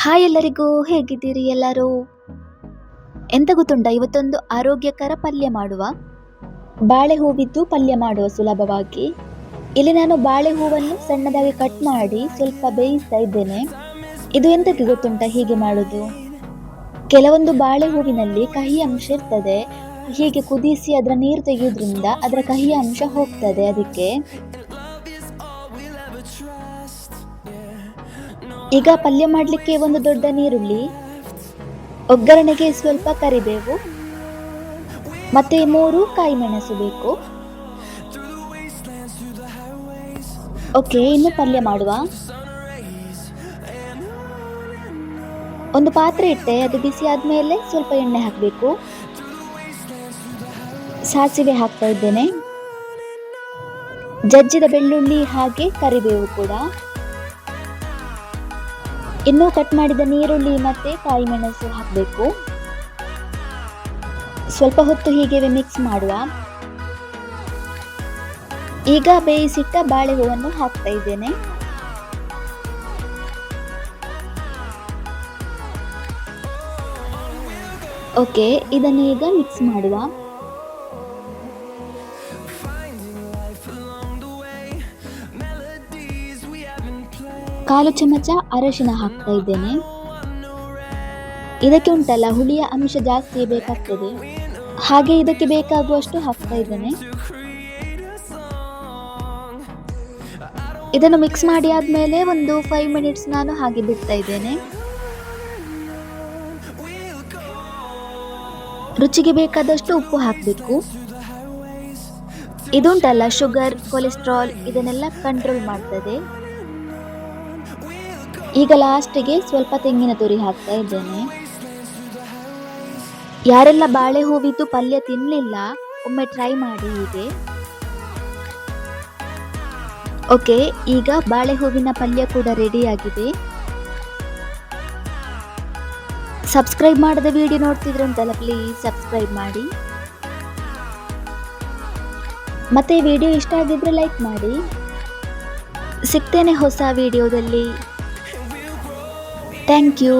Hi ಎಲ್ಲರಿಗೂ, ಹೇಗಿದ್ದೀರಿ ಎಲ್ಲರೂ? ಎಂತ ಗೊತ್ತುಂಟ, ಇವತ್ತೊಂದು ಆರೋಗ್ಯಕರ ಪಲ್ಯ ಮಾಡುವ. ಬಾಳೆ ಹೂವಿದ್ದು ಪಲ್ಯ ಮಾಡುವ ಸುಲಭವಾಗಿ. ಇಲ್ಲಿ ನಾನು ಬಾಳೆ ಹೂವನ್ನು ಸಣ್ಣದಾಗಿ ಕಟ್ ಮಾಡಿ ಸ್ವಲ್ಪ ಬೇಯಿಸ್ತಾ ಇದ್ದೇನೆ. ಇದು ಎಂತಕ್ಕೆ ಗೊತ್ತುಂಟ ಹೀಗೆ ಮಾಡುದು? ಕೆಲವೊಂದು ಬಾಳೆ ಹೂವಿನಲ್ಲಿ ಕಹಿ ಅಂಶ ಇರ್ತದೆ. ಹೀಗೆ ಕುದಿಸಿ ಅದರ ನೀರು ತೆಗೆಯೋದ್ರಿಂದ ಅದರ ಕಹಿ ಅಂಶ ಹೋಗ್ತದೆ. ಅದಕ್ಕೆ ಈಗ ಪಲ್ಯ ಮಾಡಲಿಕ್ಕೆ ಒಂದು ದೊಡ್ಡ ನೀರುಳ್ಳಿ, ಒಗ್ಗರಣೆಗೆ ಸ್ವಲ್ಪ ಕರಿಬೇವು, ಮತ್ತೆ 3 ಕಾಯಿ ಮೆಣಸು ಬೇಕು. ಓಕೆ, ಇನ್ನು ಪಲ್ಯ ಮಾಡುವ. ಒಂದು ಪಾತ್ರೆ ಇಟ್ಟೆ, ಅದು ಬಿಸಿ ಆದ್ಮೇಲೆ ಸ್ವಲ್ಪ ಎಣ್ಣೆ ಹಾಕಬೇಕು. ಸಾಸಿವೆ ಹಾಕ್ತಾ ಇದ್ದೇನೆ, ಜಜ್ಜಿದ ಬೆಳ್ಳುಳ್ಳಿ ಹಾಗೆ ಕರಿಬೇವು ಕೂಡ. ಇನ್ನು ಕಟ್ ಮಾಡಿದ ನೀರುಳ್ಳಿ ಮತ್ತೆ ಕಾಯಿ ಮೆಣಸು ಹಾಕಬೇಕು. ಸ್ವಲ್ಪ ಹೊತ್ತು ಹೀಗೆ ಮಿಕ್ಸ್ ಮಾಡುವ. ಈಗ ಬೇಯಿಸಿಟ್ಟ ಬಾಳೆ ಹೂವನ್ನು ಹಾಕ್ತಾ ಇದ್ದೇನೆ. ಓಕೆ, ಇದನ್ನು ಈಗ ಮಿಕ್ಸ್ ಮಾಡುವ. ಕಾಲು ಚಮಚ ಅರಶಿನ ಹಾಕ್ತಾ ಇದ್ದೇನೆ. ಇದಕ್ಕೆ ಉಂಟಲ್ಲ, ಹುಳಿಯ ಅಂಶ ಜಾಸ್ತಿ ಬೇಕಾಗ್ತದೆ, ಹಾಗೆ ಇದಕ್ಕೆ ಬೇಕಾಗುವಷ್ಟು ಹಾಕ್ತಾ ಇದ್ದೇನೆ. ಇದನ್ನು ಮಿಕ್ಸ್ ಮಾಡಿ ಆದ್ಮೇಲೆ ಒಂದು 5 ಮಿನಿಟ್ಸ್ ನಾನು ಹಾಗೆ ಬಿಡ್ತಾ ಇದ್ದೇನೆ. ರುಚಿಗೆ ಬೇಕಾದಷ್ಟು ಉಪ್ಪು ಹಾಕಬೇಕು. ಇದುಂಟಲ್ಲ, ಶುಗರ್, ಕೊಲೆಸ್ಟ್ರಾಲ್ ಇದನ್ನೆಲ್ಲ ಕಂಟ್ರೋಲ್ ಮಾಡ್ತದೆ. ಈಗ ಲಾಸ್ಟಿಗೆ ಸ್ವಲ್ಪ ತೆಂಗಿನ ತುರಿ ಹಾಕ್ತಾ ಇದ್ದೇನೆ. ಯಾರೆಲ್ಲ ಬಾಳೆ ಹೂವಿದ್ದು ಪಲ್ಯ ತಿನ್ನಲಿಲ್ಲ, ಒಮ್ಮೆ ಟ್ರೈ ಮಾಡಿ ಹೀಗೆ. ಓಕೆ, ಈಗ ಬಾಳೆ ಹೂವಿನ ಪಲ್ಯ ಕೂಡ ರೆಡಿ ಆಗಿದೆ. ಸಬ್ಸ್ಕ್ರೈಬ್ ಮಾಡದ ವಿಡಿಯೋ ನೋಡ್ತಿದ್ರಂತಲ್ಲ, ಪ್ಲೀಸ್ ಸಬ್ಸ್ಕ್ರೈಬ್ ಮಾಡಿ. ಮತ್ತೆ ವಿಡಿಯೋ ಇಷ್ಟ ಆಗಿದ್ರೆ ಲೈಕ್ ಮಾಡಿ. ಸಿಗ್ತೇನೆ ಹೊಸ ವಿಡಿಯೋದಲ್ಲಿ. Thank you.